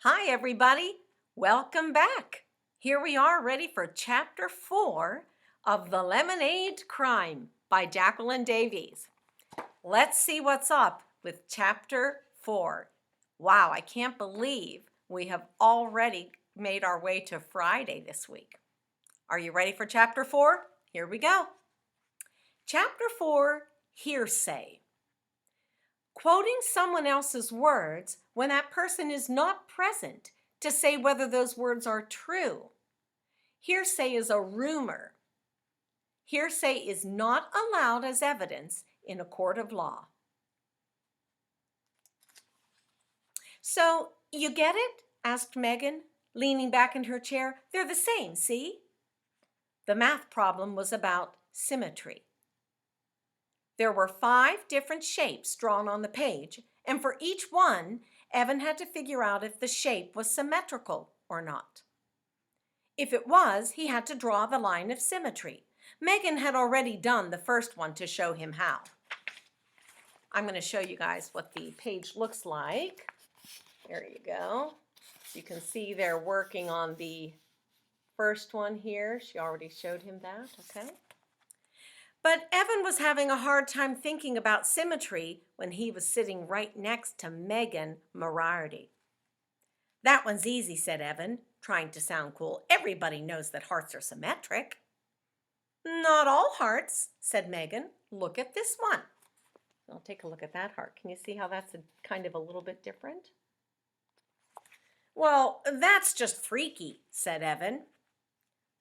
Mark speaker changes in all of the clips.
Speaker 1: Hi, everybody. Welcome back. Here we are ready for Chapter 4 of The Lemonade Crime by Jacqueline Davies. Let's see what's up with Chapter 4. Wow, I can't believe we have already made our way to Friday this week. Are you ready for Chapter 4? Here we go. Chapter 4, Hearsay. Quoting someone else's words when that person is not present to say whether those words are true. Hearsay is a rumor. Hearsay is not allowed as evidence in a court of law. So, you get it? Asked Megan, leaning back in her chair. They're the same, see? The math problem was about symmetry. There were 5 different shapes drawn on the page, and for each one, Evan had to figure out if the shape was symmetrical or not. If it was, he had to draw the line of symmetry. Megan had already done the first one to show him how. I'm going to show you guys what the page looks like. There you go. You can see they're working on the first one here. She already showed him that, okay? But Evan was having a hard time thinking about symmetry when he was sitting right next to Megan Moriarty. That one's easy, said Evan, trying to sound cool. Everybody knows that hearts are symmetric. Not all hearts, said Megan. Look at this one. I'll take a look at that heart. Can you see how that's kind of a little bit different? Well, that's just freaky, said Evan.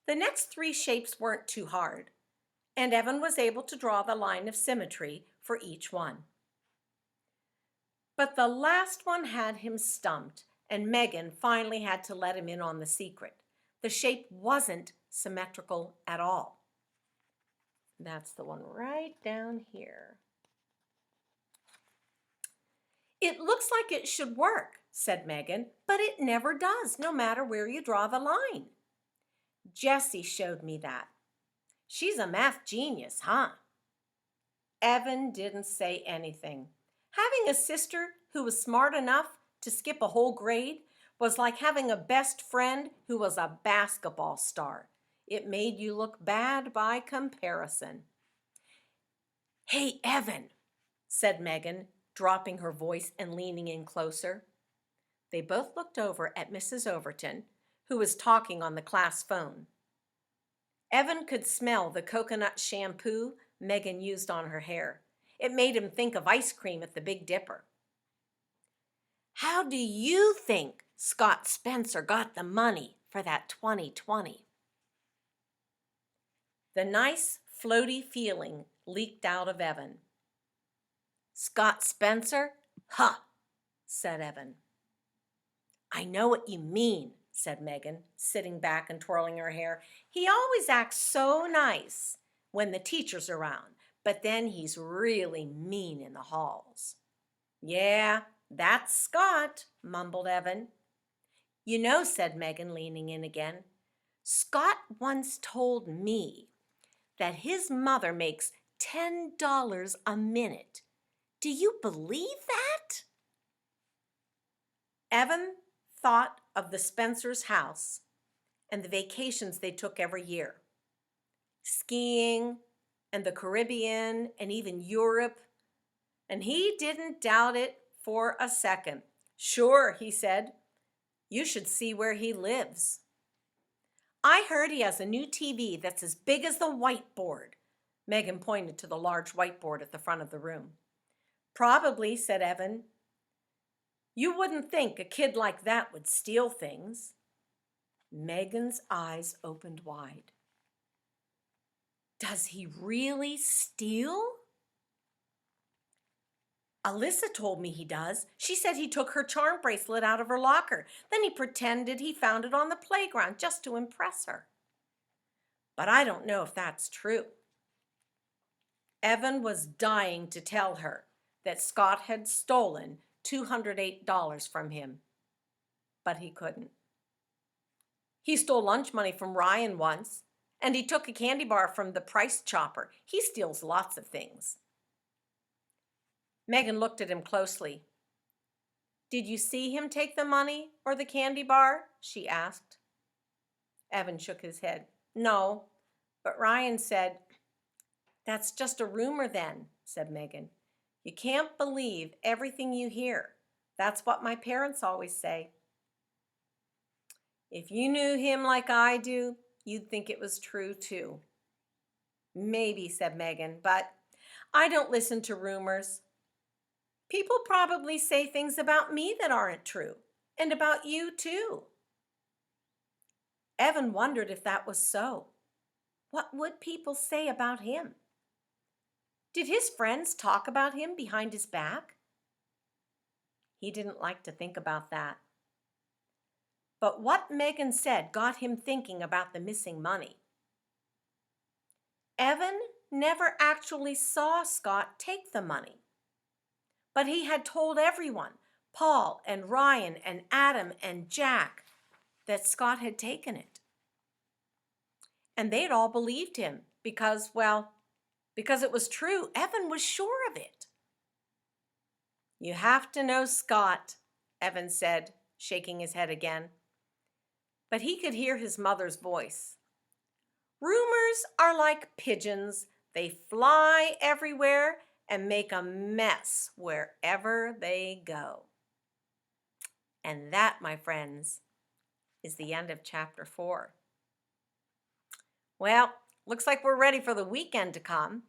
Speaker 1: The next 3 shapes weren't too hard, and Evan was able to draw the line of symmetry for each one. But the last one had him stumped, and Megan finally had to let him in on the secret. The shape wasn't symmetrical at all. That's the one right down here. It looks like it should work, said Megan, but it never does, no matter where you draw the line. Jessie showed me that. She's a math genius, huh? Evan didn't say anything. Having a sister who was smart enough to skip a whole grade was like having a best friend who was a basketball star. It made you look bad by comparison. Hey, Evan, said Megan, dropping her voice and leaning in closer. They both looked over at Mrs. Overton, who was talking on the class phone. Evan could smell the coconut shampoo Megan used on her hair. It made him think of ice cream at the Big Dipper. How do you think Scott Spencer got the money for that 2020? The nice, floaty feeling leaked out of Evan. Scott Spencer? Huh, said Evan. I know what you mean, said Megan, sitting back and twirling her hair. He always acts so nice when the teacher's around, but then he's really mean in the halls. Yeah, that's Scott, mumbled Evan. You know, said Megan, leaning in again, Scott once told me that his mother makes $10 a minute. Do you believe that? Evan thought of the Spencer's house and the vacations they took every year. Skiing and the Caribbean and even Europe. And he didn't doubt it for a second. Sure, he said, you should see where he lives. I heard he has a new TV that's as big as the whiteboard. Megan pointed to the large whiteboard at the front of the room. Probably, said Evan. You wouldn't think a kid like that would steal things. Megan's eyes opened wide. Does he really steal? Alyssa told me he does. She said he took her charm bracelet out of her locker. Then he pretended he found it on the playground just to impress her. But I don't know if that's true. Evan was dying to tell her that Scott had stolen $208 from him, but he couldn't. He stole lunch money from Ryan once, and he took a candy bar from the Price Chopper. He steals lots of things. Megan looked at him closely. Did you see him take the money or the candy bar? She asked. Evan shook his head. No, but Ryan said, that's just a rumor then, said Megan. You can't believe everything you hear. That's what my parents always say. If you knew him like I do, you'd think it was true too. Maybe, said Megan, but I don't listen to rumors. People probably say things about me that aren't true, and about you too. Evan wondered if that was so. What would people say about him? Did his friends talk about him behind his back? He didn't like to think about that. But what Megan said got him thinking about the missing money. Evan never actually saw Scott take the money, but he had told everyone, Paul and Ryan and Adam and Jack, that Scott had taken it. And they'd all believed him because it was true. Evan was sure of it. You have to know Scott, Evan said, shaking his head again. But he could hear his mother's voice. Rumors are like pigeons. They fly everywhere and make a mess wherever they go. And that, my friends, is the end of chapter 4. Well, looks like we're ready for the weekend to come,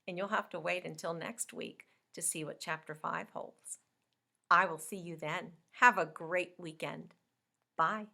Speaker 1: and you'll have to wait until next week to see what chapter 5 holds. I will see you then. Have a great weekend. Bye.